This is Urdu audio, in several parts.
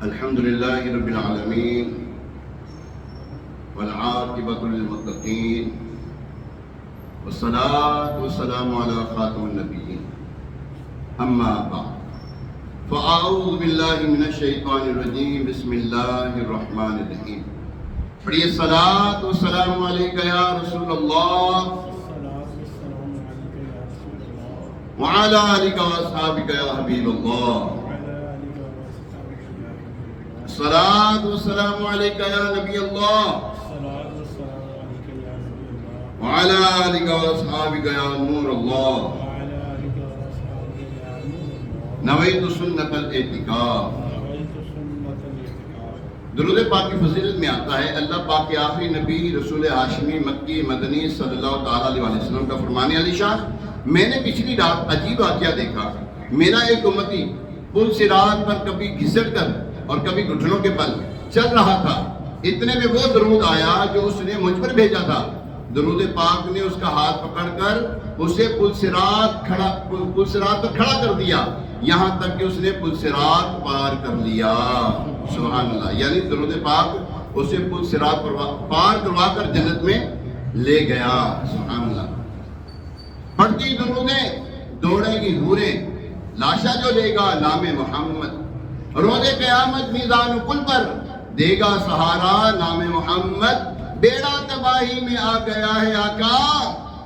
الحمد لله رب العالمين والعاقبة للمتقين والصلاة والسلام على خاتم النبيين أما بعد فأعوذ بالله من الشيطان الرجيم بسم الله الرحمن الرحيم پڑھیے الصلاة والسلام علیکہ یا رسول اللہ وعلى آلك وأصحابك يا حبيب الله الصلاة والسلام عليك يا نبي الله وعلى آلك وأصحابك يا نور الله نويت سنة الاعتکاف. درود پاک کی فضیلت میں آتا ہے اللہ پاک کے آخری نبی رسول ہاشمی مکی مدنی صلی اللہ تعالیٰ علیہ وسلم کا فرمان علی شان، میں نے پچھلی رات عجیب واقعہ دیکھا. میرا ایک امتی پل صراط پر کبھی گھسٹ کر اور کبھی گھٹنوں کے بل چل رہا تھا. اتنے میں وہ درود آیا جو اس نے مجھ پر بھیجا تھا. درود پاک نے اس کا ہاتھ پکڑ کر اسے پل صراط پر کھڑا کر دیا، یہاں تک کہ اس نے پل صراط پار کر لیا. سبحان اللہ. یعنی درود پاک اسے پل صراط پار کروا کر جنت میں لے گیا. سبحان اللہ. پڑھتی درودیں دوڑے گی حوریں، لاشا جو لے گا نام محمد. روز قیامت میزان کل پر دے گا سہارا نام محمد. بیڑا تباہی میں آ گیا ہے آقا،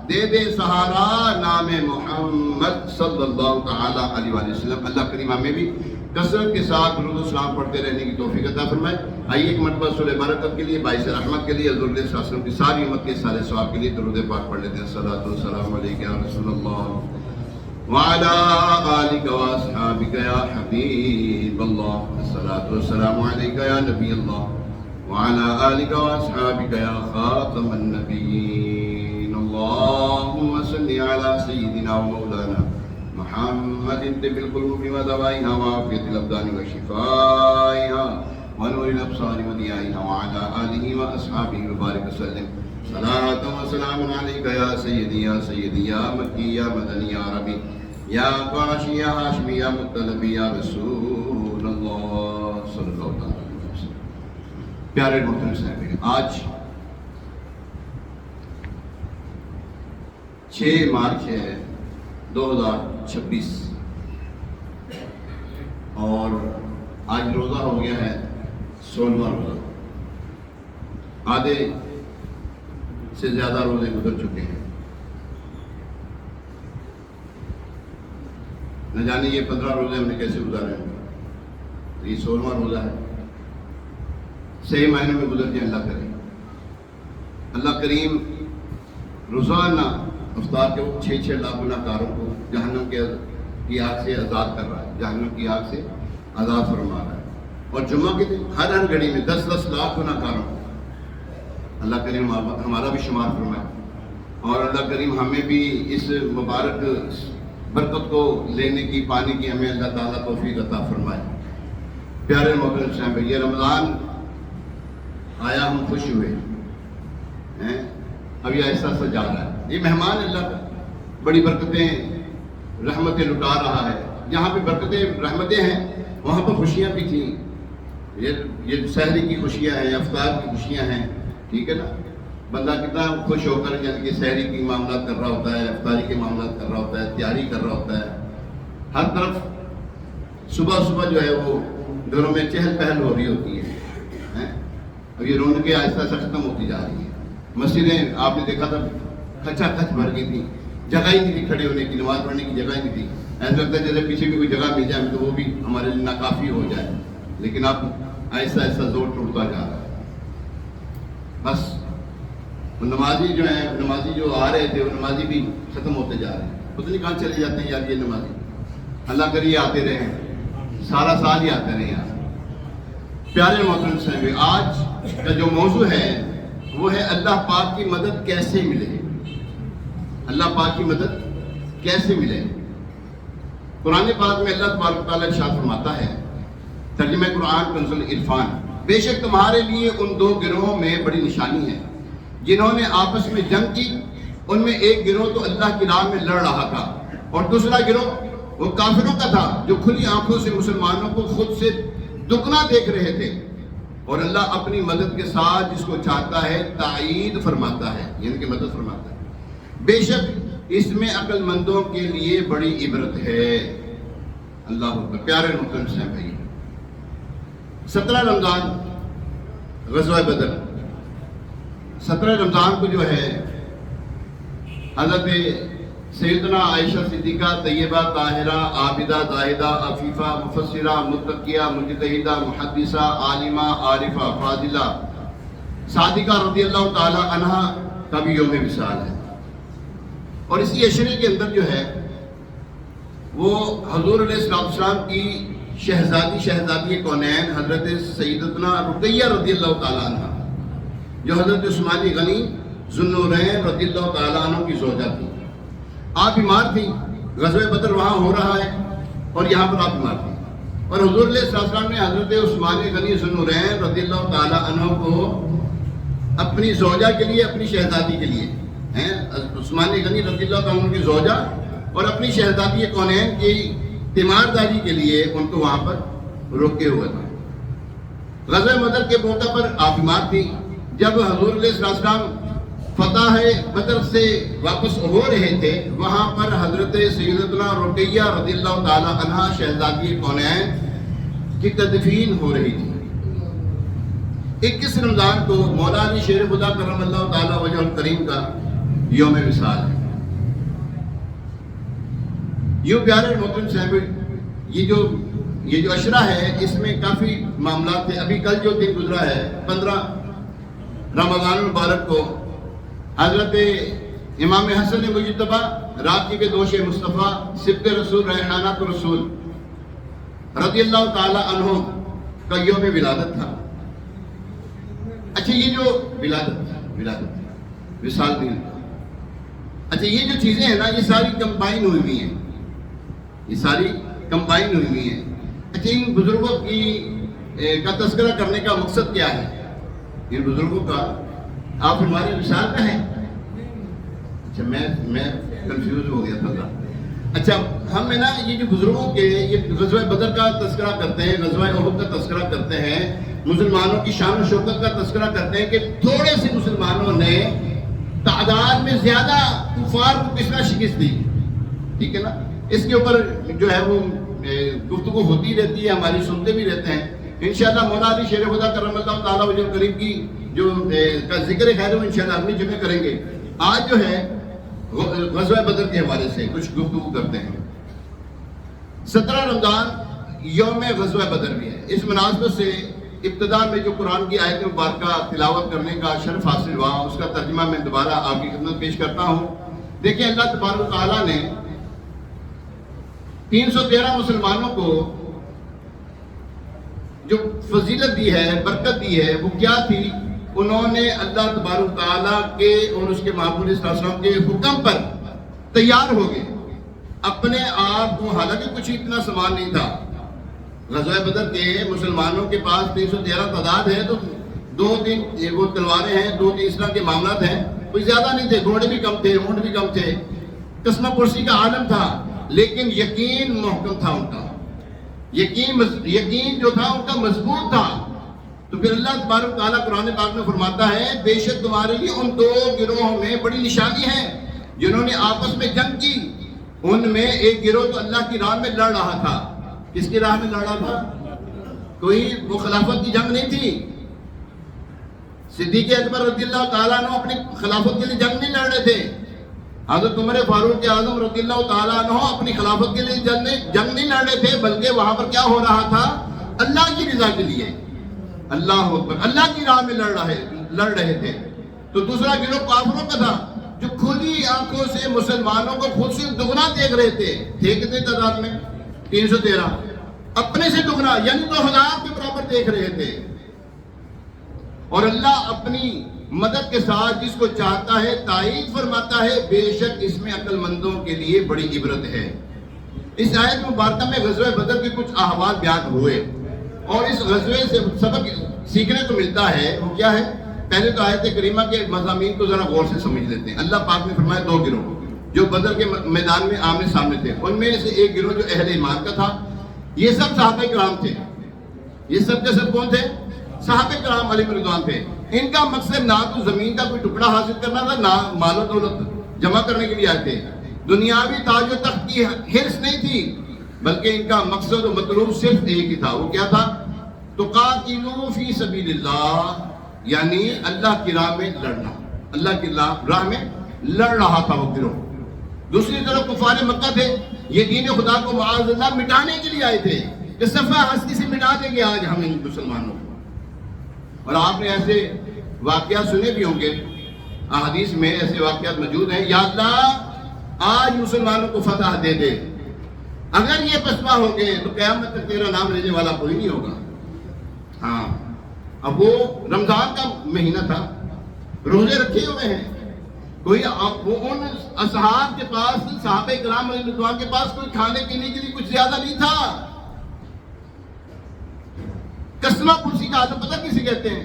دے دے سہارا نام محمد صلی اللہ تعالی علیہ وسلم. اللہ کریم ہمیں بھی کثرت کے ساتھ درود و سلام پڑھتے رہنے کی توفیق عطا فرمائے. آئیے ایک مرتبہ سورہ برکت کے لیے، باعث رحمت کے لیے، حضور صلی اللہ علیہ وسلم کی ساری امت کے سارے ثواب کے لیے درود پاک پڑھ لیتے ہیں. الصلاۃ والسلام علیک یا رسول اللہ وعلی آلک واصحابک یا حبیب اللہ. الصلاۃ والسلام علیک یا نبی اللہ وعلی آلک واصحابک یا خاتم النبیین. اللہم صلی علی سیدنا و مولانا محمد طب القلوب ودوائها وعافیة الابدان وشفائها ونور الابصار وضیائها وعلى آلہ واصحابہ وبارک وسلم. صلاۃ و سلام علیک یا سیدی یا سیدی یا مکی یا مدنی یا عربی یا قرشی یا ہاشمی یا مطلبی یا رسول اللہ صلی اللہ علیہ وسلم. پیارے محترم صاحب، آج 6 مارچ ہے 2026 اور آج روزہ ہو گیا ہے 16واں روزہ. آدھے سے زیادہ روزے گزر چکے ہیں. نہ جانے یہ 15 روزے ہم نے کیسے گزارے ہیں. یہ 16واں روزہ ہے. صحیح معنی میں گزر جائے اللہ کریم. اللہ کریم روزانہ افطار کے 6 لاکھ گناہ کاروں کو جہنم کی آگ سے آزاد کر رہا ہے، جہنم کی آگ سے آزاد فرما رہا ہے. اور جمعہ کے دن ہر گھڑی میں 10 لاکھ گناہ کاروں کو اللہ کریم ہمارا بھی شمار فرمائے. اور اللہ کریم ہمیں بھی اس مبارک برکت کو لینے کی، پانے کی ہمیں اللہ تعالیٰ توفیق عطا فرمائے. پیارے محترم صاحب، یہ رمضان آیا، ہم خوش ہوئے ہیں. اب یہ ایسا سا جا رہا ہے. یہ مہمان اللہ کا بڑی برکتیں رحمتیں لٹا رہا ہے. جہاں پہ برکتیں رحمتیں ہیں وہاں پر خوشیاں بھی تھیں. یہ سحری کی خوشیاں ہیں، افطار کی خوشیاں ہیں. ٹھیک ہے نا. بندہ کتنا خوش ہو کر یعنی کہ سحری کی معاملات کر رہا ہوتا ہے، افطاری کے معاملات کر رہا ہوتا ہے، تیاری کر رہا ہوتا ہے. ہر طرف صبح جو ہے وہ گھروں میں چہل پہل ہو رہی ہوتی ہے. اب یہ رونقیں آہستہ آہستہ ختم ہوتی جا رہی ہیں. مسجدیں آپ نے دیکھا تھا کھچا کھچ بھر گئی تھی، جگہ ہی نہیں تھی کھڑے ہونے کی، نماز پڑھنے کی جگہ ہی نہیں تھی. ایسا لگتا ہے جیسے پیچھے بھی کوئی جگہ مل جائے تو وہ بھی ہمارے لیے ناکافی ہو جائے. لیکن اب ایسا زور ٹوٹتا جا رہا ہے. بس نمازی جو آ رہے تھے وہ نمازی بھی ختم ہوتے جا رہے ہیں. پتہ نہیں کہاں چلے جاتے ہیں یار یہ نمازی. اللہ کریے آتے رہے، سارا سال ہی آتے رہے یار. پیارے محترم صاحب، آج کا جو موضوع ہے وہ ہے اللہ پاک کی مدد کیسے ملے. اللہ پاک کی مدد کیسے ملے. قرآن پاک میں اللہ تبارک و تعالیٰ ارشاد فرماتا ہے، ترجمہ قرآن کنز العرفان، بے شک تمہارے لیے ان 2 گروہوں میں بڑی نشانی ہے جنہوں نے آپس میں جنگ کی. ان میں ایک گروہ تو اللہ کی راہ میں لڑ رہا تھا اور دوسرا گروہ وہ کافروں کا تھا جو کھلی آنکھوں سے مسلمانوں کو خود سے دگنا دیکھ رہے تھے، اور اللہ اپنی مدد کے ساتھ جس کو چاہتا ہے تائید فرماتا ہے، یعنی کہ مدد فرماتا ہے۔ بے شک اس میں عقل مندوں کے لیے بڑی عبرت ہے۔ اللہ اکبر۔ پیارے محترم سے بھائی، 17 رمضان غزوہ بدر، 17 رمضان کو جو ہے حضرت سیدنا عائشہ صدیقہ طیبہ طاہرہ عابدہ زاہدہ عفیفہ مفسرہ متقیہ مجتہدہ محدثہ عالمہ عارفہ فاضلہ صادقہ رضی اللہ تعالی عنہ کا بھی یوم وصال ہے، اور اسی عشرے کے اندر جو ہے وہ حضور علیہ السلام کی شہزادی کونین حضرت سیدتنا رقیہ رضی اللہ تعالی عنہ، جو حضرت عثمان غنی ذو النورین رضی اللہ تعالی عنہ کی زوجہ تھی۔ آپ بیمار تھی، غزوہ بدر وہاں ہو رہا ہے اور یہاں پر آپ بیمار تھی، اور حضور علیہ السلام نے حضرت عثمان غنی ذو النورین رضی اللہ تعالی عنہ کو اپنی زوجہ کے لیے، اپنی شہزادی کے لیے، عثمان غنی رضی اللہ تعالی عنہ کی زوجہ اور اپنی شہزادی کونین کی تیمارداری کے لیے ان کو وہاں پر روکے ہوا تھا۔ غزوہ بدر کے موقع پر آپ بیمار تھی۔ جب حضور علیہ السلام فتح بدر سے واپس ہو رہے تھے، وہاں پر حضرت سیدتنا رقیہ رضی اللہ تعالی عنہ شہزادی کونین کی تدفین ہو رہی تھی۔ 21 رمضان کو مولا علی شیر خدا کرم اللہ تعالی وجہ الکریم کا یوم وصال ہے۔ یوں پیارے محترم صاحب، یہ جو عشرہ ہے اس میں کافی معاملات تھے۔ ابھی کل جو دن گزرا ہے 15 رمضان المبارک کو حضرت امام حسن مجتبی راقی کے دوش مصطفیٰ سبط رسول ریحانۃ رسول رضی اللہ تعالی عنہ کا یوم ولادت تھا۔ اچھا، یہ جو ولادت وصال دن، اچھا یہ جو چیزیں ہیں نا، یہ ساری کمبائن ہوئی ہیں، اچھا ان بزرگوں کا تذکرہ کرنے کا مقصد کیا ہے؟ ان بزرگوں کا آپ ہمارے وصال کا ہے؟ اچھا میں کنفیوز ہو گیا تھا۔ اچھا ہم نا یہ جو بزرگوں کے یہ غزوہ بدر کا تذکرہ کرتے ہیں، غزوہ احد کا تذکرہ کرتے ہیں، مسلمانوں کی شان و شوکت کا تذکرہ کرتے ہیں کہ تھوڑے سے مسلمانوں نے تعداد میں زیادہ کفار کو کس طرح شکست دی، ٹھیک ہے نا؟ اس کے اوپر جو ہے وہ گفتگو ہوتی رہتی ہے، ہماری سنتے بھی رہتے ہیں۔ انشاءاللہ مولا علی شیر خدا کرم اللہ تعالی وجہ الکریم کی جو کا ذکر خیر وہ انشاءاللہ اگلی جمعے کریں گے۔ آج جو ہے غزوہ بدر کے حوالے سے کچھ گفتگو کرتے ہیں۔ 17 رمضان یوم غزوہ بدر بھی ہے۔ اس مناسبت سے ابتدا میں جو قرآن کی آیت مبارکہ تلاوت کرنے کا شرف حاصل ہوا، اس کا ترجمہ میں دوبارہ آپ کی خدمت پیش کرتا ہوں۔ دیکھیں اللہ تبارک و تعالیٰ نے 313 مسلمانوں کو جو فضیلت دی ہے، برکت دی ہے، وہ کیا تھی؟ انہوں نے اللہ تبارک تعالیٰ کے اور اس کے محبوب صلی اللہ علیہ وسلم کے حکم پر تیار ہو گئے اپنے آپ کو، حالانکہ کچھ اتنا سامان نہیں تھا۔ غزوہ بدر کے مسلمانوں کے پاس 313 تعداد ہے، تو 2-3 وہ تلواریں ہیں، 2-3 اس طرح کے معاملات ہیں، کوئی زیادہ نہیں تھے، گھوڑے بھی کم تھے، اونٹ بھی کم تھے، قسمہ پرسی کا عالم تھا، لیکن یقین محکم تھا ان کا، یقین جو تھا ان کا مضبوط تھا۔ تو پھر اللہ تبارک تعالیٰ قرآن پاک میں فرماتا ہے بے شک تمہارے لیے ان 2 گروہوں میں بڑی نشانی ہے جنہوں نے آپس میں جنگ کی۔ ان میں ایک گروہ تو اللہ کی راہ میں لڑ رہا تھا۔ کس کی راہ میں لڑ رہا تھا؟ کوئی وہ خلافت کی جنگ نہیں تھی۔ صدیق اکبر رضی اللہ تعالیٰ عنہ اپنی خلافت کے لیے جنگ نہیں لڑ رہے تھے۔ حضرت عمر فاروق اعظم رضی اللہ تعالیٰ عنہ اپنی خلافت کے لیے جنگ نہیں لڑ رہے تھے، بلکہ وہاں پر کیا ہو رہا تھا؟ اللہ کی رضا کے لیے، اللہ اکبر، اللہ کی راہ میں لڑ رہے تھے۔ تو دوسرا گروہ کافروں کا تھا جو کھلی آنکھوں سے مسلمانوں کو خود سے دگنا دیکھ رہے تھے کتنے تعداد میں؟ 313، اپنے سے دگنا یعنی 2000 کے برابر دیکھ رہے تھے۔ اور اللہ اپنی مدد کے ساتھ جس کو چاہتا ہے تائید فرماتا ہے، بے شک اس میں عقل مندوں کے لیے بڑی عبرت ہے۔ اس آیت مبارکہ میں غزوہ بدر کے کچھ احوال بیان ہوئے، اور اس غزوے سے سبق سیکھنے کو ملتا ہے۔ وہ کیا ہے؟ پہلے تو آیت کریمہ کے مضامین کو ذرا غور سے سمجھ لیتے ہیں۔ اللہ پاک نے فرمایا 2 گروہ جو بدر کے میدان میں آمنے سامنے تھے، ان میں سے ایک گروہ جو اہل ایمان کا تھا، یہ سب صحابہ کرام تھے، یہ سب کے سب کون تھے؟ صحابہ کرام علیہ رضوان تھے. ان کا مقصد نہ تو زمین کا کوئی ٹکڑا حاصل کرنا تھا، نہ مال و دولت جمع کرنے کے لیے آئے تھے. دنیاوی تاج و تخت کی حرص نہیں تھی، بلکہ ان کا مقصد و مطلوب صرف ایک ہی تھا. وہ کیا تھا؟ تقاتلوا فی سبیل اللہ، یعنی اللہ کی راہ میں لڑنا. اللہ کی راہ میں لڑ رہا تھا وہ گروہ. دوسری طرف کفار مکہ تھے، یہ دین خدا کو معاذ اللہ مٹانے کے لیے آئے تھے کہ صفحہ ہستی سے مٹا دیں گے آج ہم ان مسلمانوں کو. اور آپ نے ایسے واقعات سنے بھی ہوں گے، احادیث میں ایسے واقعات موجود ہیں. یا اللہ آج مسلمانوں کو فتح دے دے، اگر یہ پسپا ہو گئے تو قیامت تک تیرا نام لینے والا کوئی نہیں ہوگا. ہاں، اب وہ رمضان کا مہینہ تھا، روزے رکھے ہوئے ہیں. کوئی وہ ان اصحاب کے پاس، صحابہ کرام علیہ رضوان کے پاس کوئی کھانے پینے کے لیے کچھ زیادہ نہیں تھا. قسمہ پرسی کا عالم پتہ کسے کہتے ہیں؟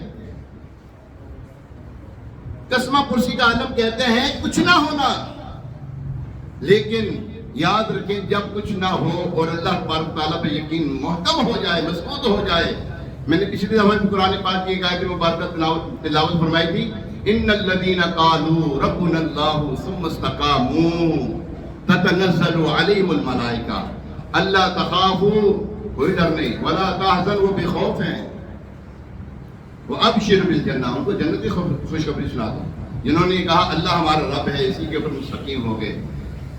قسمہ پرسی کا عالم کہتے ہیں کچھ نہ ہونا. لیکن یاد رکھیں، جب کچھ نہ ہو اور اللہ تبارک تعالیٰ پہ یقین محکم ہو جائے، مضبوط ہو جائے. میں نے پچھلی دفعہ قرآن پاک کی ایک آیت مبارکہ تلاوت فرمائی تھی، ان الذین قالوا ربنا اللہ ثم استقاموا تتنزل علیہم الملائکہ اللہ تخافوا، کوئی ڈر نہیں، ولا تحزنوا، وہ بے خوف ہیں، وابشروا بالجنہ، ان کو جنت کی خوشخبری سنا دو. جنہوں نے کہا اللہ ہمارا رب ہے، اسی کے اوپر مستقیم ہو گئے.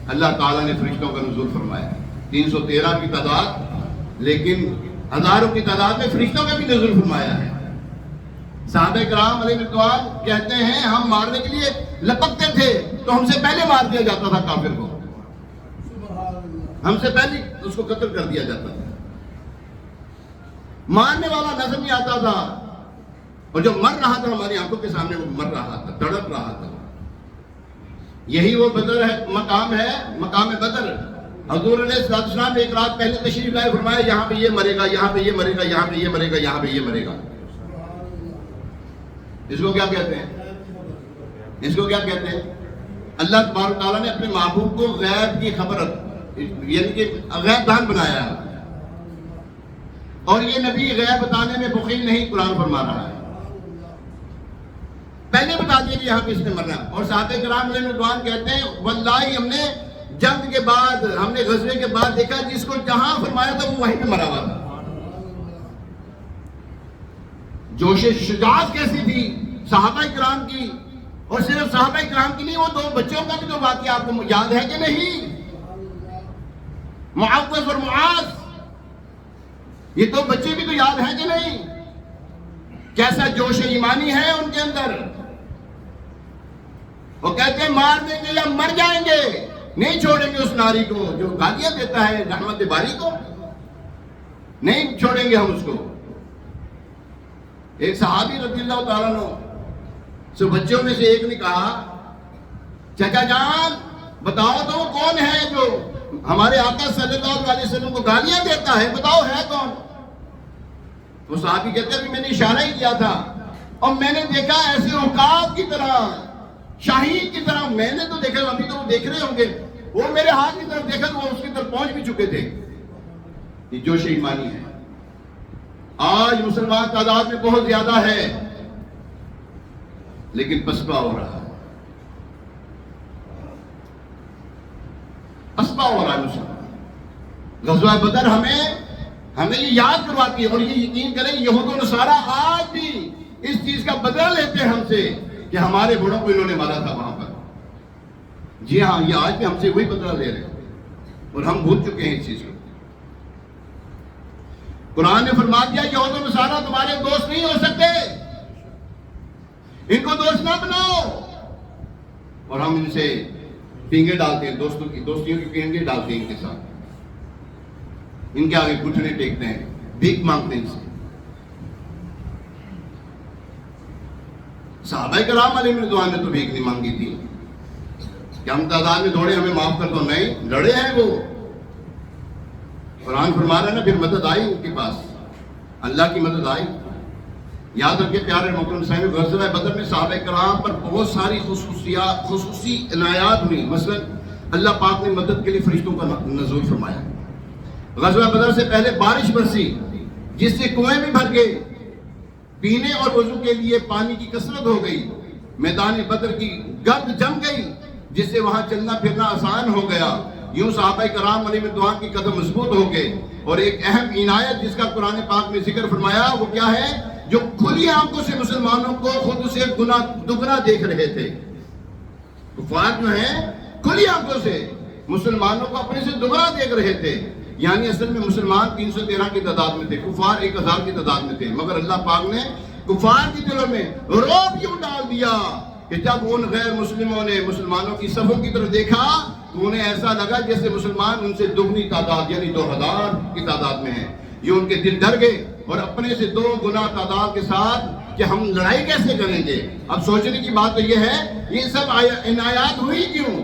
اللہ تعالیٰ نے فرشتوں کا نزول فرمایا، 313 کی تعداد، لیکن ہزاروں کی تعداد میں فرشتوں کا بھی نزول فرمایا ہے. صحابہ کرام علیہ رضوان کہتے ہیں ہم مارنے کے لیے لپکتے تھے تو ہم سے پہلے مار دیا جاتا تھا کافر کو، ہم سے پہلے اس کو قتل کر دیا جاتا تھا. مارنے والا نظر نہیں آتا تھا، اور جو مر رہا تھا ہماری آنکھوں کے سامنے وہ مر رہا تھا، تڑپ رہا تھا. یہی وہ بدر ہے، مقام ہے، مقام بدر. حضور علیہ السلام نے ایک رات پہلے تشریف لائے، فرمایا یہاں پہ یہ مرے گا، یہاں پہ یہ مرے گا، یہاں پہ یہ مرے گا، یہاں پہ یہ مرے گا. اس کو کیا کہتے ہیں؟ اس کو کیا کہتے ہیں؟ اللہ تبارک تعالیٰ نے اپنے محبوب کو غیب کی خبر، یعنی کہ غیب دان بنایا ہے، اور یہ نبی غیب بتانے میں بخیل نہیں. قرآن فرما رہا ہے پہلے بتا دیا کہ یہاں پہ اس نے مرنا. اور صحابہ کرام علیہ رضوان کہتے ہیں واللہ ہم نے جنگ کے بعد، ہم نے غزوے کے بعد دیکھا جس کو جہاں فرمایا تھا وہ وہیں پہ مرا ہوا تھا. جوش شجاعت کیسی تھی صحابہ کرام کی، اور صرف صحابہ کرام کی نہیں، وہ دو بچوں کا بھی تو واقعہ آپ کو یاد ہے کہ نہیں؟ معوذ اور معاذ، یہ دو بچے بھی تو یاد ہیں کہ نہیں؟ کیسا جوش ایمانی ہے ان کے اندر. وہ کہتے ہیں مار دیں گے یا مر جائیں گے، نہیں چھوڑیں گے اس ناری کو جو گالیاں دیتا ہے رحمت باری کو، نہیں چھوڑیں گے ہم اس کو. ایک صحابی رضی اللہ تعالیٰ عنہ سے بچوں میں سے ایک نے کہا چچا جان بتاؤ تو وہ کون ہے جو ہمارے آقا صلی اللہ علیہ وسلم کو گالیاں دیتا ہے، بتاؤ ہے کون؟ وہ صحابی کہتے ہیں میں نے اشارہ ہی کیا تھا اور میں نے دیکھا ایسے عقاب کی طرح، شاہین کی طرح، میں نے تو دیکھا، ابھی تو وہ دیکھ رہے ہوں گے، وہ میرے ہاتھ کی طرف دیکھا تو وہ اس کی طرف پہنچ بھی چکے تھے. یہ جوش ایمانی ہے. آج مسلمان تعداد میں بہت زیادہ ہے لیکن پسپا ہو رہا ہے، پسپا ہو رہا ہے مسلمان. غزوہ بدر ہمیں یہ یاد کرواتی ہے، اور یہ یقین کریں یہود و نصارہ آج بھی اس چیز کا بدلہ لیتے ہیں ہم سے کہ ہمارے بڑوں کو انہوں نے مارا تھا وہاں پر. جی ہاں، یہ آج بھی ہم سے وہی بدلہ لے رہے ہیں اور ہم بھول چکے ہیں اس چیز کو. قرآن نے فرما دیا یہود و نصارہ تمہارے دوست نہیں ہو سکتے، ان کو دوست نہ بناؤ. اور ہم ان سے پینگے ڈالتے ہیں، دوستیوں کی پینگے ڈالتے ہیں ان کے ساتھ، ان کے آگے گھٹنے ٹیکتے ہیں، بھیک مانگتے ہیں ان سے. صحابہ کرام علیہ رضوان نے تو بھیک نہیں مانگی تھی کہ ہم تعداد میں دوڑے ہمیں معاف کر دو، نہیں، لڑے ہیں وہ. قرآن فرما رہا ہے نا، پھر مدد آئی ان کے پاس، اللہ کی مدد آئی. یاد رکھیں پیارے محترم صاحب، غزوہ بدر میں صحابہ کرام پر بہت ساری خصوصی عنایات ہوئی. مثلا اللہ پاک نے مدد کے لیے فرشتوں کا نزول فرمایا. غزوہ بدر سے پہلے بارش برسی، جس سے کنویں بھی بھر گئے، پینے اور وضو کے لیے پانی کی کثرت ہو گئی، میدان بدر کی گرد جم گئی جس سے وہاں چلنا پھرنا آسان ہو گیا، یوں صحابہ کرام علیہ رضوان کی قدم مضبوط ہو گئے۔ اور ایک اہم عنایت جس کا قرآن پاک میں ذکر فرمایا وہ کیا ہے؟ جو کھلی آنکھوں سے مسلمانوں کو خود سے دگنا دیکھ رہے تھے، کفار جو ہیں کھلی آنکھوں سے مسلمانوں کو اپنے سے دگنا دیکھ رہے تھے، یعنی اصل میں مسلمان 313 کی تعداد میں تھے، کفار 1000 کی تعداد میں تھے، مگر اللہ پاک نے کفار کی دلوں میں رعب یوں ڈال دیا کہ جب ان غیر مسلموں نے مسلمانوں کی صفوں کی طرف دیکھا تو انہیں ایسا لگا جیسے مسلمان ان سے دگنی تعداد یعنی 2000 کی تعداد میں ہیں۔ یہ ان کے دل ڈر گئے اور اپنے سے 2 گنا تعداد کے ساتھ کہ ہم لڑائی کیسے کریں گے۔ اب سوچنے کی بات تو یہ ہے یہ سب عنایات ہوئی کیوں،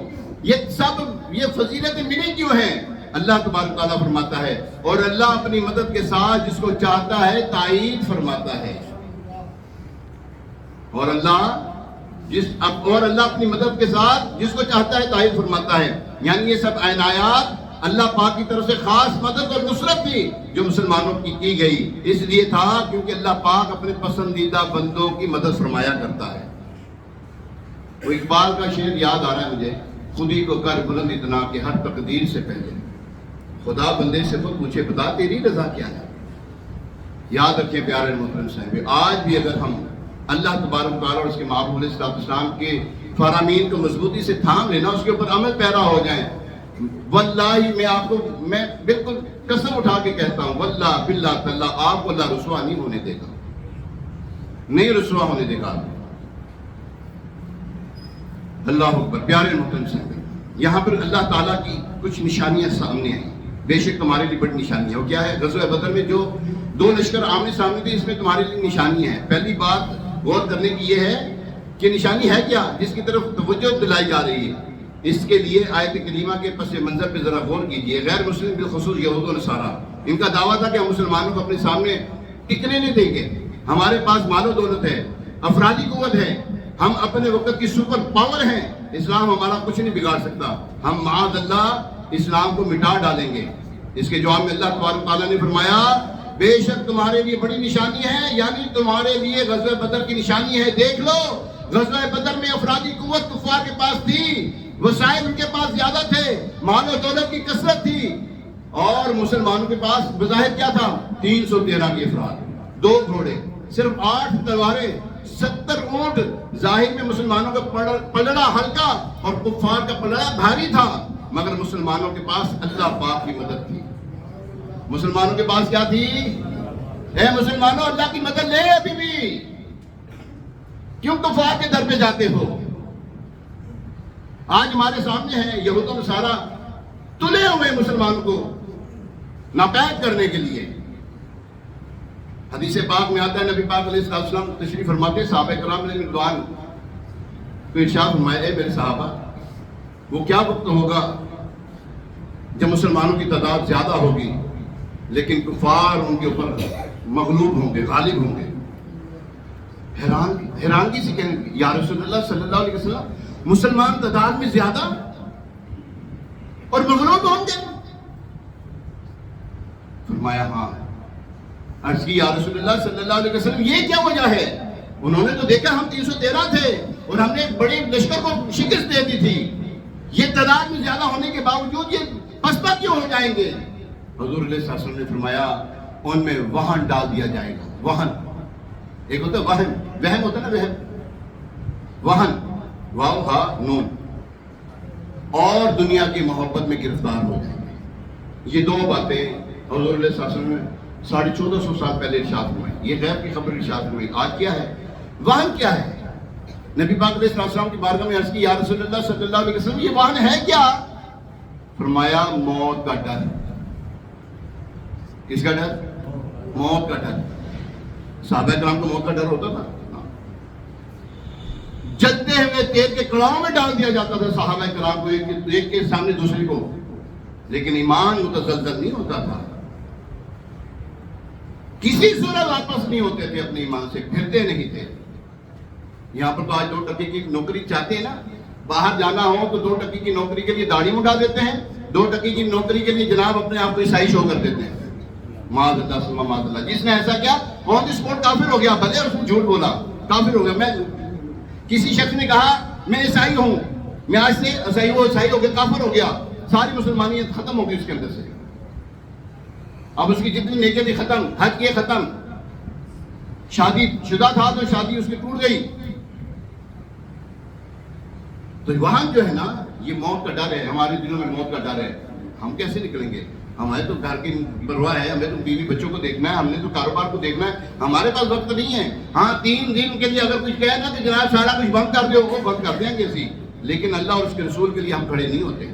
یہ فضیلتیں ملی کیوں ہیں؟ اللہ تبارک تعالیٰ فرماتا ہے اور اللہ اپنی مدد کے ساتھ جس کو چاہتا ہے تائید فرماتا ہے، اور اللہ اپنی مدد کے ساتھ جس کو چاہتا ہے تائید فرماتا ہے۔ یعنی یہ سب عنایات اللہ پاک کی طرف سے خاص مدد اور نصرت تھی جو مسلمانوں کی گئی، اس لیے تھا کیونکہ اللہ پاک اپنے پسندیدہ بندوں کی مدد فرمایا کرتا ہے۔ وہ اقبال کا شعر یاد آ رہا ہے مجھے، خودی کو کر بلند اتنا کہ ہر تقدیر سے پہلے خدا بندے سے خود پوچھے بتا تیری رضا کیا ہے۔ یاد رکھیں پیارے محترم صاحب، آج بھی اگر ہم اللہ تبارک تعالیٰ اور اس کے محبوب علیہ السلام کے فرامین کو مضبوطی سے تھام لینا، اس کے اوپر عمل پیرا ہو جائیں، واللہ میں بالکل قسم اٹھا کے کہتا ہوں، واللہ باللہ تعالیٰ آپ کو اللہ رسوا نہیں ہونے دے گا، نہیں رسوا ہونے دے گا۔ اللہ اکبر۔ پیارے محترم صاحب، یہاں پر اللہ تعالیٰ کی کچھ نشانیاں سامنے آئیں، بے شک تمہارے لیے بڑی نشانی ہے۔ وہ کیا ہے؟ غزوہ بدر میں جو 2 لشکر آمنے سامنے تھے، اس میں تمہارے لیے نشانی ہے۔ پہلی بات غور کرنے کی یہ ہے کہ نشانی ہے کیا جس کی طرف توجہ دلائی جا رہی ہے۔ اس کے لیے آیت کریمہ کے پس منظر پہ ذرا غور کیجئے۔ غیر مسلم بالخصوص یہود و نصارہ، ان کا دعویٰ تھا کہ ہم مسلمانوں کو اپنے سامنے ٹکنے نہیں دیں گے، ہمارے پاس مال و دولت ہے، افرادی قوت ہے، ہم اپنے وقت کی سپر پاور ہیں، اسلام ہمارا کچھ نہیں بگاڑ سکتا، ہم معاذ اللہ اسلام کو مٹا ڈالیں گے۔ اس کے جواب میں اللہ تبارک تعالیٰ نے فرمایا بے شک تمہارے لیے بڑی نشانی ہے، یعنی تمہارے لیے غزوہ بدر کی نشانی ہے۔ دیکھ لو غزوہ بدر میں افرادی قوت کفار کے پاس تھی، وسائل ان کے پاس زیادہ تھے، مال و دولت کی کثرت تھی، اور مسلمانوں کے پاس بظاہر کیا تھا؟ 313 کے افراد، 2 گھوڑے، صرف 8 تلواریں، 70 اونٹ۔ ظاہر میں مسلمانوں کا پلڑا ہلکا اور کفار کا پلڑا بھاری تھا، مگر مسلمانوں کے پاس اللہ پاک کی مدد تھی۔ مسلمانوں کے پاس کیا تھی؟ اے مسلمانوں، اللہ کی مدد لے ابھی بھی، کیوں کفار کے در پہ جاتے ہو؟ آج ہمارے سامنے ہے یہود و نصارہ تلے ہوئے مسلمانوں کو ناپید کرنے کے لیے۔ حدیث پاک میں آتا ہے، نبی پاک علیہ السلام تشریف فرماتے ہیں، صحابہ کرام علیہ رضوان کو ارشاد فرمایا، اے میرے صحابہ، وہ کیا وقت ہوگا جب مسلمانوں کی تعداد زیادہ ہوگی لیکن کفار ان کے اوپر مغلوب ہوں گے، غالب ہوں گے۔ حیرانگی سے کہیں گے یا رسول اللہ صلی اللہ علیہ وسلم، مسلمان تعداد میں زیادہ اور مغلوب ہوں گے؟ فرمایا ہاں۔ عرض کی یا رسول اللہ صلی اللہ علیہ وسلم، یہ کیا وجہ ہے؟ انہوں نے تو دیکھا ہم 313 تھے اور ہم نے بڑے لشکر کو شکست دے دی تھی، یہ تعداد میں زیادہ ہونے کے باوجود یہ پسپا کیوں ہو جائیں گے؟ حضور علیہ السلام نے فرمایا ان میں وہن ڈال دیا جائے گا۔ وہن ایک ہوتا ہے وہم، وہم ہوتا ہے نا، وہم، وہن، واو ہا نون، اور دنیا کی محبت میں گرفتار ہو جائیں گے۔ یہ 2 باتیں حضور علیہ السلام نے 1450 سال پہلے ارشاد ہوئے، یہ غیب کی خبر ارشاد ہوئی۔ آج کیا ہے؟ وہن کیا ہے؟ نبی پاک علیہ السلام کی بارگاہ میں عرض کی یا رسول اللہ صلی اللہ علیہ وسلم، یہ وہن ہے کیا؟ فرمایا موت کا ڈر۔ کس کا ڈر؟ موت کا ڈر۔ صحابہ کرام کو موت کا ڈر ہوتا تھا؟ جلتے ہوئے تیل کے کڑاؤں میں ڈال دیا جاتا تھا صحابہ کرام کو، ایک کے سامنے دوسرے کو، لیکن ایمان متزلزل نہیں ہوتا تھا، کسی صورت واپس نہیں ہوتے تھے، اپنے ایمان سے پھرتے نہیں تھے۔ یہاں پر تو آج 2 ٹکے کی نوکری چاہتے ہیں نا، باہر جانا ہو تو 2 ٹکے کی نوکری کے لیے داڑھی مڈا دیتے ہیں، 2 ٹکے کی نوکری کے لیے جناب اپنے آپ کو عیسائی شو کر دیتے ہیں، معاذ اللہ ثم معاذ اللہ. جس نے ایسا کیا آن دی اسپاٹ کافر ہو گیا. بھلے اس نے جھوٹ بولا کافر ہو گیا. میں کسی شخص نے کہا میں عیسائی ہوں, میں آج سے عیسائی ہو گیا, کافر ہو گیا, ساری مسلمانیت ختم ہو گئی اس کے اندر سے. اب اس کی جتنی نیکیاں تھی ختم, حج کیے ختم, شادی شدہ تھا تو شادی اس کی ٹوٹ گئی. تو وہاں جو ہے نا یہ موت کا ڈر ہے, ہمارے دلوں میں موت کا ڈر ہے. ہم کیسے نکلیں گے؟ ہمیں تو گھر کی پرواہ ہے, ہمیں تو بیوی بچوں کو دیکھنا ہے, ہم نے تو کاروبار کو دیکھنا ہے, ہمارے پاس وقت نہیں ہے. ہاں 3 دن کے لیے اگر کچھ کہے نا کہ جناب سارا کچھ بند کر دو, وہ بند کر دیں گے اسی, لیکن اللہ اور اس کے رسول کے لیے ہم کھڑے نہیں ہوتے.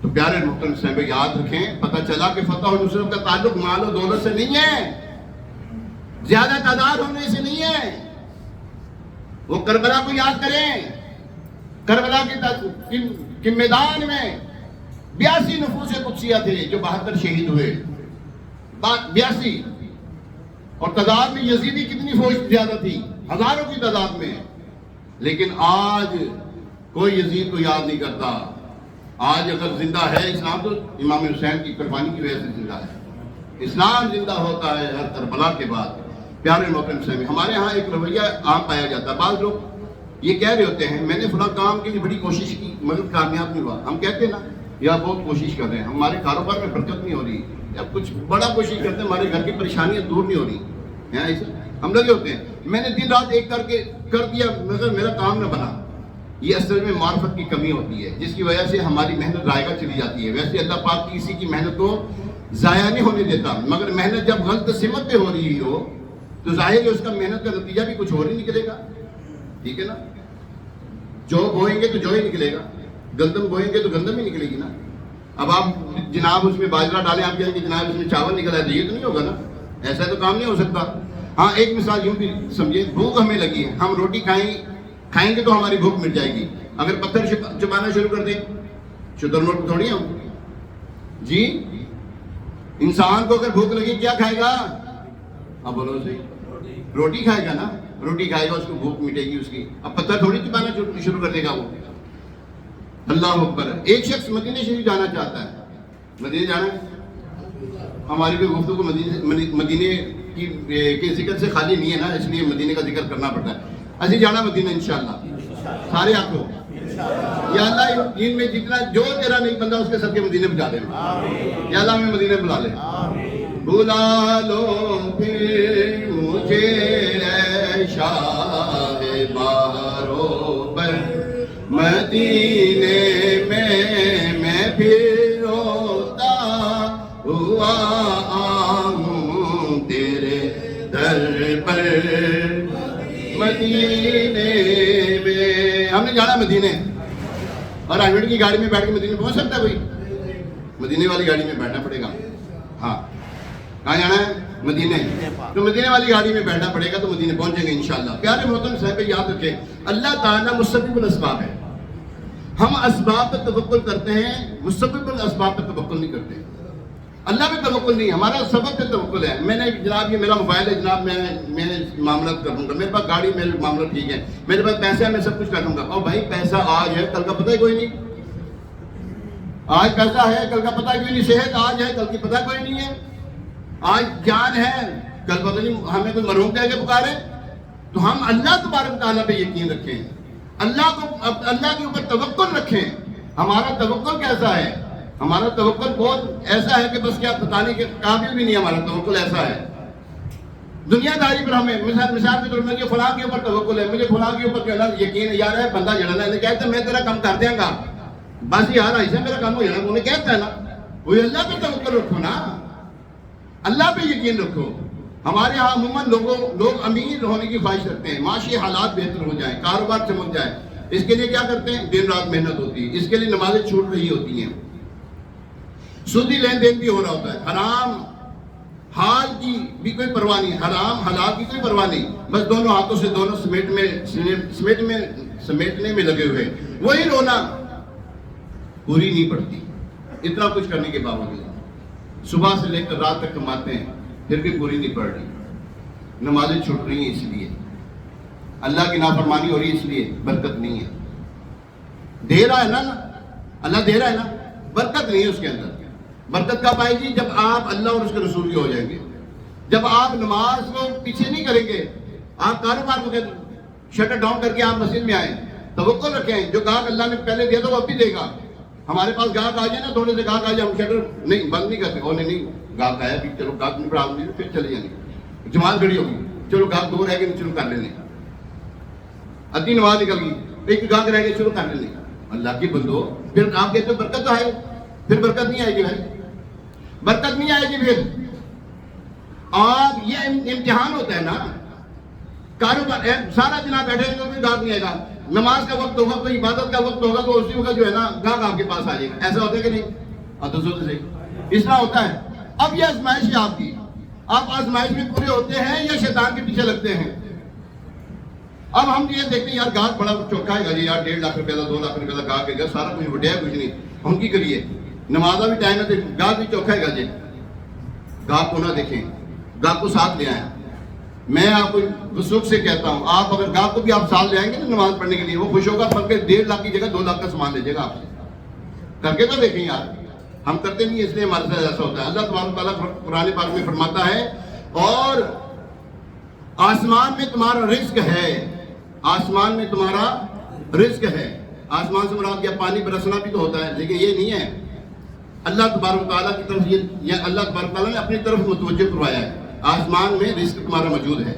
تو پیارے محترم صاحب یاد رکھیں, پتہ چلا کہ فتح و نصرت کا تعلق مال و دولت سے نہیں ہے, زیادہ تعداد ہونے سے نہیں ہے. وہ کربلا کو یاد کریں, کربلا کے میدان میں 82 نفوس قدسیہ تھے جو 72 شہید ہوئے, 82. اور تعداد میں یزیدی کتنی فوج زیادہ تھی, ہزاروں کی تعداد میں. لیکن آج کوئی یزید کو یاد نہیں کرتا. آج اگر زندہ ہے اسلام تو امام حسین کی قربانی کی وجہ سے زندہ ہے. اسلام زندہ ہوتا ہے ہر کربلا کے بعد. پیارے محترم صاحب ہمارے ہاں ایک رویہ عام پایا جاتا ہے. بعض لوگ یہ کہہ رہے ہوتے ہیں میں نے فلاں کام کے لیے بڑی کوشش کی مگر کامیاب نہیں ہوا. ہم کہتے ہیں نا یا بہت کوشش کر رہے ہیں, ہمارے کاروبار میں برکت نہیں ہو رہی, یا کچھ بڑا کوشش کرتے ہیں ہمارے گھر کی پریشانیاں دور نہیں ہو رہی. ایسے ہم لوگ ہوتے ہیں میں نے دن رات ایک کر دیا مگر میرا کام نہ بنا. یہ اصل میں معرفت کی کمی ہوتی ہے جس کی وجہ سے ہماری محنت ضائع چلی جاتی ہے. ویسے اللہ پاک کسی کی محنت کو ضائع نہیں ہونے دیتا, مگر محنت جب غلط سمت پہ ہو رہی ہو تو ظاہر ہے اس کا محنت کا نتیجہ بھی کچھ اور ہی نکلے گا. ٹھیک ہے نا, جو بوئیں گے تو جو ہی نکلے گا, گندم بوئیں گے تو گندم ہی نکلے گی نا. اب آپ جناب اس میں باجرہ ڈالیں, آپ کہیں کہ جناب اس میں چاول نکلا ہے, تو یہ تو نہیں ہوگا نا, ایسا تو کام نہیں ہو سکتا. ہاں ایک مثال یوں بھی سمجھے, بھوک ہمیں لگی ہے, ہم روٹی کھائیں گے تو ہماری بھوک مٹ جائے گی. اگر پتھر چبانا شروع کر دیں شتر نوٹ تھوڑی ہم جی. انسان کو اگر بھوک لگی کیا کھائے گا؟ اب بولو صحیح, روٹی کھائے گا نا, روٹی کھائے گا اس کو بھوک مٹے گی اس کی. اب پتھر تھوڑی چبانا شروع کر دے گا وہ. اللہ اکبر. ایک شخص مدینہ شریف جانا چاہتا ہے, مدینہ جانا ہے, ہماری بھی گفتگو مدینے کے ذکر سے خالی نہیں ہے نا, اس لیے مدینے کا ذکر کرنا پڑتا ہے. ایسے جانا مدینہ انشاءاللہ سارے آپ کو. یا اللہ دین میں جتنا جو تیرا نہیں بندہ اس کے سب کے مدینے بجا دے. یا اللہ ہمیں مدینے بلا لے. بلا لو پھر مجھے اے شاہ بارو پر مدینے میں پھر روتا ہوا آؤں تیرے در پر. مدینے میں ہم نے جانا مدینے, اور آئیوڈ کی گاڑی میں بیٹھ کے مدینے پہنچ سکتا ہے کوئی؟ مدینے والی گاڑی میں بیٹھنا پڑے گا. ہاں کہاں جانا ہے؟ مدینے. تو مدینے والی گاڑی میں بیٹھنا پڑے گا تو مدینے پہنچیں گے انشاءاللہ. پیارے محترم صاحب یاد رکھیں, اللہ تعالیٰ مسبب الاسباب ہے. ہم اسباب پر توکل کرتے ہیں, مسبب الاسباب پر توکل نہیں کرتے. اللہ پہ توکل نہیں, ہمارا سبب پہ توکل ہے. میں نے جناب یہ میرا موبائل ہے جناب, میں معاملات کر لوں گا, میرے پاس گاڑی میرے معاملہ ٹھیک ہے, میرے پاس پیسہ ہے, میں سب کچھ کر لوں گا. اور بھائی پیسہ آج ہے کل کا پتہ ہی کوئی نہیں. آج پیسہ ہے کل کا پتہ کوئی نہیں. صحت آج ہے کل کی پتہ کوئی نہیں ہے. آج جان ہے کل پتہ نہیں, ہمیں کوئی مرحوم کہہ کے پکارے. تو ہم اللہ تبارک تعالیٰ پہ یقین رکھیں, اللہ کے اوپر توکل رکھیں. ہمارا توکل کیسا ہے؟ ہمارا توکل بہت ایسا ہے کہ بس کیا بتانے کے قابل بھی نہیں. ہمارا توکل ایسا ہے دنیا داری پر ہمیں مثال کے طور پر فلاں کے اوپر توکل ہے, مجھے فلاں کے اوپر یقین ہے, یار ہے بندہ جڑنا ہے, کہتا ہے میں تیرا کام کر دیا گا, بس یار ایسا میرا کام ہو جانا, انہیں کہتا ہے نا. وہی اللہ پہ توکل رکھو نا, اللہ پہ یقین رکھو. ہمارے یہاں عموماً لوگ امیر ہونے کی خواہش رکھتے ہیں, معاشی حالات بہتر ہو جائیں, کاروبار چمک جائے. اس کے لیے کیا کرتے ہیں؟ دن رات محنت ہوتی ہے, اس کے لیے نمازیں چھوٹ رہی ہوتی ہیں, سودی لین دین بھی ہو رہا ہوتا ہے, حرام حال کی بھی کوئی پرواہ نہیں, حرام حلال کی کوئی پرواہ نہیں, بس دونوں ہاتھوں سے دونوں سمیٹنے میں لگے ہوئے. وہی رونا پوری نہیں پڑتی. اتنا کچھ کرنے کے باوجود صبح سے لے کر رات تک کماتے ہیں, پھر بھی پوری نہیں پڑ رہی. نمازیں چھوٹ رہی ہیں اس لیے, اللہ کی نافرمانی ہو رہی ہے اس لیے, برکت نہیں ہے. دے رہا ہے نا اللہ, دے رہا ہے نا, برکت نہیں ہے اس کے اندر. برکت کب آئے گی؟ جب آپ اللہ اور اس کے رسول کے ہو جائیں گے، جب آپ نماز کو پیچھے نہیں کریں گے، آپ کاروبار کو شٹر ڈاؤن کر کے آپ مسجد میں آئیں، توقع رکھیں جو گاہک اللہ نے پہلے دیا تھا وہ اب بھی دے گا۔ ہمارے پاس گاہک آ جائے نا، تھوڑے سے گاہک آ جائے، ہم شٹر نہیں بند نہیں کرتے، نہیں گاہک آیا بھی چلو گاہک نہیں پڑھا پھر چلے جائیں گے، جماعت کھڑی ہوگی، چلو گاہک دو رہ گئے شروع کر لینے، ادھی نماز نکل گئی، ایک گاہک رہ گئے شروع کر لینے۔ اللہ کی بندو، پھر آپ کہتے برکت تو آئے، پھر برکت نہیں آئے گی بھائی، برکت نہیں آئے گی پھر۔ اور یہ امتحان ہوتا ہے نا، کاروبار سارا دن آپ بیٹھے تو بھی گاہک نہیں آئے گا، نماز کا وقت ہوگا، کوئی عبادت کا وقت ہوگا تو اسی وقت جو ہے نا گاہک آپ کے پاس آ جائے گا۔ ایسا ہوتا ہے کہ نہیں؟ اس طرح ہوتا ہے۔ اب یہ آزمائش ہے آپ کی، آپ آزمائش میں پورے ہوتے ہیں یا شیطان کے پیچھے لگتے ہیں؟ اب ہم یہ دیکھتے ہیں یار گاہک بڑا چوکھا ہے گا جی، یار 1.5 لاکھ روپے کا 2 لاکھ روپے کا گاہک ہے گا، سارا کچھ بڑھیا ہے، کچھ نہیں، ہم کی کریے، نمازہ بھی ٹائم ہے تو گاہک بھی چوکھا ہے گا جی۔ گاہک کو نہ دیکھیں، گاہک کو ساتھ لے آئیں۔ میں آپ کو وثوق سے کہتا ہوں، آپ اگر گاہک کو بھی آپ ساتھ لے آئیں گے نا نماز پڑھنے کے لیے، وہ خوش ہوگا، بلکہ 1.5 لاکھ کی جگہ 2 لاکھ کا سامان لے جائے گا آپ سے۔ کر کے تو دیکھیں یار، ہم کرتے نہیں اس لیے ہمارے ساتھ ایسا ہوتا ہے۔ اللہ تبارک تعالیٰ قرآن پاک میں فرماتا ہے، اور آسمان میں تمہارا رزق ہے، آسمان میں تمہارا رزق ہے۔ آسمان سے مراد کیا؟ پانی برسنا بھی تو ہوتا ہے، لیکن یہ نہیں ہے، اللہ تبارک تعالیٰ کی طرف یہ اللہ تبارک تعالیٰ نے اپنی طرف متوجہ کروایا ہے، آسمان میں رزق تمہارا موجود ہے۔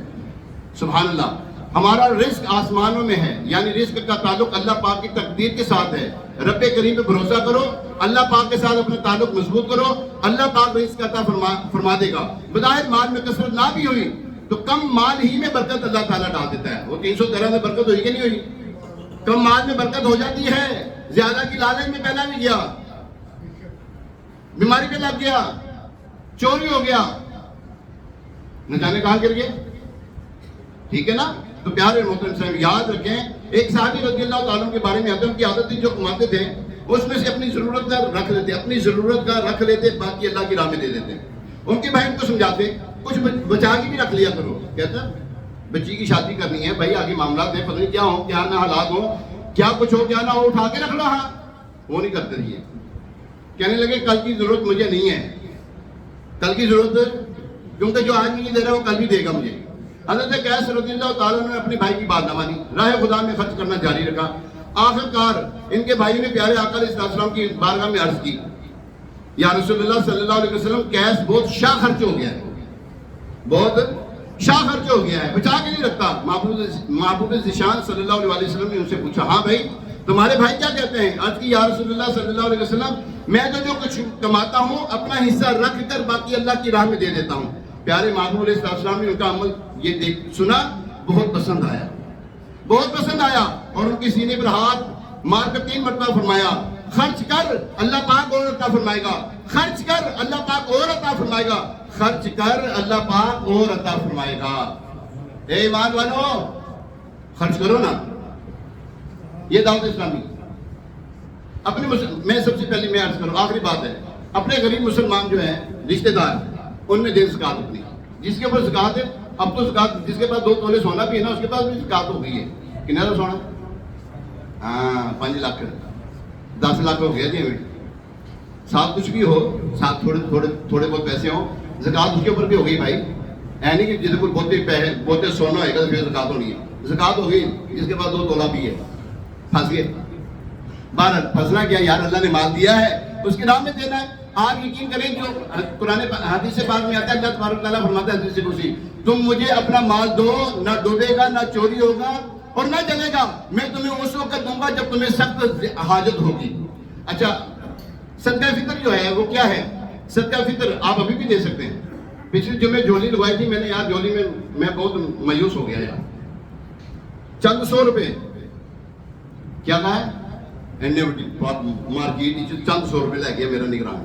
سبحان اللہ، ہمارا رزق آسمانوں میں ہے، یعنی رزق کا تعلق اللہ پاک کی تقدیر کے ساتھ ہے۔ رب کریم پہ بھروسہ کرو، اللہ پاک کے ساتھ اپنا تعلق مضبوط کرو، اللہ پاک رزق عطا فرما دے گا۔ بظاہر مال میں کثرت نہ بھی ہوئی تو کم مال ہی میں برکت اللہ تعالیٰ ڈال دیتا ہے۔ وہ 313 میں برکت ہوئی کہ نہیں ہوئی؟ کم مال میں برکت ہو جاتی ہے۔ زیادہ کی لالچ میں پہلا بھی گیا، بیماری پہ لگ گیا، چوری ہو گیا، نہ جانے کہاں گر گئے، ٹھیک ہے نا؟ تو پیارے محترم صاحب یاد رکھیں، ایک صحابی رضی اللہ تعالیٰ کے بارے میں آتا ہے، ان کی عادت تھی جو کماتے تھے اس میں سے اپنی ضرورت کا رکھ لیتے، اپنی ضرورت کا رکھ لیتے، باقی اللہ کی راہ میں دے دیتے۔ ان کے بھائی ان کو سمجھاتے، کچھ بچا کے بھی رکھ لیا کرو۔ کہتا بچی کی شادی کرنی ہے بھائی، آگے معاملات ہیں، پتہ نہیں کیا ہو، کیا نہ حالات ہو، کیا کچھ ہو کیا نہ ہو، اٹھا کے رکھ لو۔ ہاں وہ نہیں کرتے تھے، کہنے لگے کل کی ضرورت مجھے نہیں ہے، کل کی ضرورت کیونکہ جو آج نہیں دے رہا وہ کل بھی دے گا مجھے۔ حضرت قیس رضی اللہ تعالیٰ نے اپنے بھائی کی بات نہ مانی، راہ خدا میں خرچ کرنا جاری رکھا۔ آخر کار ان کے بھائی نے پیارے آقا علیہ السلام کی بارگاہ میں عرض کی، یا رسول اللہ صلی اللہ علیہ وسلم، قیس بہت شاہ خرچ ہو گیا ہے، بہت شاہ خرچ ہو گیا ہے، بچا کے نہیں رکھتا۔ محبوب ذیشان صلی اللہ علیہ وسلم نے ان سے پوچھا، ہاں بھائی تمہارے بھائی کیا کہتے ہیں؟ عرض کی، یا رسول اللہ صلی اللہ علیہ وسلم، میں تو جو کچھ کماتا ہوں اپنا حصہ رکھ کر باقی اللہ کی راہ میں دے دیتا ہوں۔ پیارے محبوب علیہ السلام نے ان کا عمل یہ سنا، بہت پسند آیا، بہت پسند آیا، اور ان کی سینے پر ہاتھ مار کر 3 مرتبہ فرمایا، خرچ کر اللہ پاک اور عطا فرمائے گا، خرچ کر اللہ پاک اور عطا فرمائے گا، خرچ کر اللہ پاک اور عطا فرمائے گا۔ اے ایمان والو، خرچ کرو نا، یہ دعوت اسلامی۔ اپنے میں سب سے پہلے میں عرض کروں، آخری بات ہے، اپنے غریب مسلمان جو ہیں رشتہ دار، ان میں دے زکات اپنی، جس کے اوپر زکات ہے، اب تو زکات جس کے پاس 2 تولے سونا بھی ہے نا اس کے پاس بھی زکات ہو گئی ہے۔ کنارا سونا، ہاں 5 لاکھ 10 لاکھ ہو گیا جی، ہمیں ساتھ کچھ بھی ہو، ساتھ تھوڑے بہت پیسے ہوں، زکات اس کے اوپر بھی ہو گئی بھائی۔ ہے نہیں کہ جس کو بہتے سونا ہوئے گا تو پھر زکات ہونی ہے، زکات ہو گئی جس کے پاس 2 تولہ بھی ہے، پھنس گئے۔ بہرحال پھنسنا کیا، یار اللہ نے مال دیا ہے اس کی راہ میں دینا ہے۔ آپ یقین کریں جو قرآن حدیث سے بعد میں آتا ہے، اللہ تبارک تعالیٰ فرماتا ہے حدیث قدسی، تم مجھے اپنا مال دو، نہ ڈوبے گا، نہ چوری ہوگا اور نہ جلے گا، میں تمہیں اس وقت دوں گا جب تمہیں سخت حاجت ہوگی۔ اچھا، صدقہ فطر جو ہے وہ کیا ہے؟ صدقہ فطر آپ ابھی بھی دے سکتے ہیں۔ پچھلی جمعے جھولی لگوائی تھی میں نے، یار جھولی میں میں بہت مایوس ہو گیا یار، چند 100 روپے، کیا کہا ہے مارکیٹ چند 100 روپے لے گیا میرا نگران۔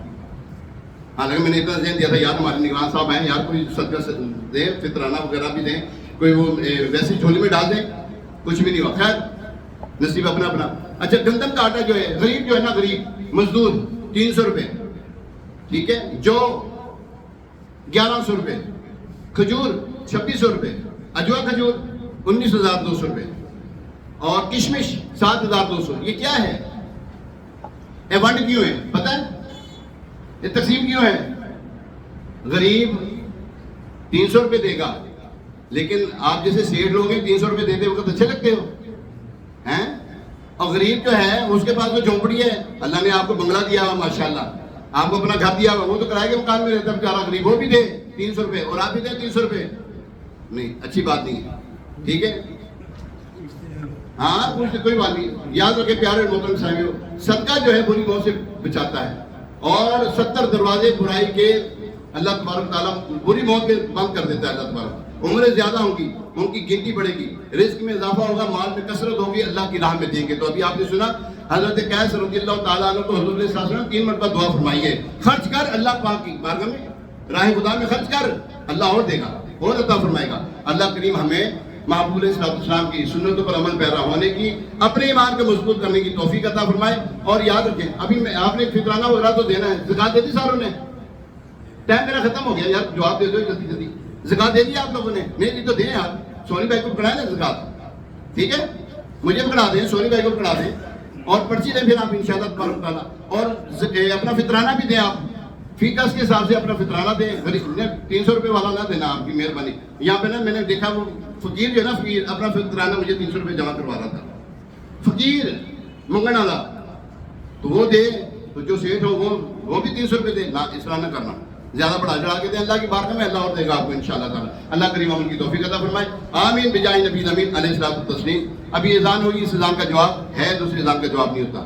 حالانکہ میں نے اتنا ذہن دیا تھا یار ہمارے نگران صاحب ہیں، یار کوئی صدقہ دیں، فطرانہ وغیرہ بھی دیں، کوئی وہ ویسی جھولی میں ڈال دیں، کچھ بھی نہیں ہوا۔ خیر نصیب اپنا اپنا۔ اچھا، گندم کا آٹا جو ہے، غریب جو ہے نا، غریب مزدور 300 روپے، ٹھیک ہے، جو 1100 روپے، کھجور 2600 روپے، اجوا کھجور 19,200 روپے، اور کشمش 7,200۔ یہ کیا ہے؟ یہ ونڈ کیوں ہے پتہ ہے؟ یہ تقسیم کیوں ہے؟ غریب 300 روپے دے گا، لیکن آپ جیسے سیٹھ لوگ ہیں 300 روپے دیتے وقت اچھے لگتے ہو ہیں؟ اور غریب جو ہے اس کے پاس تو جھونپڑی ہے، اللہ نے آپ کو بنگلہ دیا ہوا ماشاءاللہ، آپ کو اپنا گھر دیا ہوا، وہ تو کرائے کے مکان میں رہتا ہے بیچارہ غریب، وہ بھی دے 300 روپے اور آپ بھی دیں 300 روپے، نہیں اچھی بات نہیں ہے، ٹھیک ہے؟ ہاں کچھ کوئی بات نہیں، یاد رکھے پیارے محترم صاحبیو، صدقہ جو ہے بری موت سے بچاتا ہے، اور 70 دروازے برائی کے اللہ تبارک تعالیٰ بری موت کے بند کر دیتا ہے اللہ تبارک، عمریں زیادہ ہوں گی، ان کی گنتی بڑھے گی، رزق میں اضافہ ہوگا، مال میں کثرت ہوگی، اللہ کی راہ میں دیں گے۔ تو ابھی آپ نے سنا حضرت قیس رضی اللہ تعالیٰ عنہ کو حضور علیہ السلام نے 3 مرتبہ دعا فرمائی ہے، خرچ کر اللہ پاک کی بارگاہ میں، راہ خدا میں خرچ کر، اللہ اور دے گا، اور عطا فرمائے گا۔ اللہ کریم ہمیں محبوب علیہ السلام کی سنتوں پر عمل پیرا ہونے کی، اپنے ایمان کو مضبوط کرنے کی توفیق عطا فرمائے۔ اور یاد رکھیں ابھی آپ نے فطرانہ وغیرہ تو دینا ہے، زکات دے دی ساروں نے؟ ٹائم میرا ختم ہو گیا یار، جواب دے دو جلدی جلدی۔ زکات دے دی آپ لوگوں نے؟ نہیں تو دیں یار، سونی بھائی کو پکڑائیں نا زکات، ٹھیک ہے؟ مجھے پکڑا دیں، سونی بھائی کو پکڑا دیں، اور پرچی دیں پھر آپ انشاءاللہ تبارک تعالیٰ، اور اپنا فطرانہ بھی دیں آپ، فیکس کے حساب سے اپنا فطرانہ دیں، 300 روپے والا نہ دینا، آپ کی مہربانی۔ یہاں پہ نا میں نے دیکھا وہ فقیر جو ہے نا، فقیر اپنا فطرانہ مجھے 300 روپے جمع کروا رہا تھا، فقیر منگن والا، تو وہ دے، تو جو سیٹھ ہو وہ بھی 300 روپے دے، اس طرح نہ کرنا، زیادہ بڑھا چڑھا کے دیں، اللہ کی بارگاہ میں اللہ اور دے گا آپ کو انشاءاللہ تعالی۔ اللہ کریم عمل کی توفیق عطا فرمائے، آمین بجائے نبی امین علیہ الصلوۃ والتسلیم۔ ابھی اذان ہوئی، اس اذان کا جواب ہے، دوسری اذان کا جواب نہیں ہوتا۔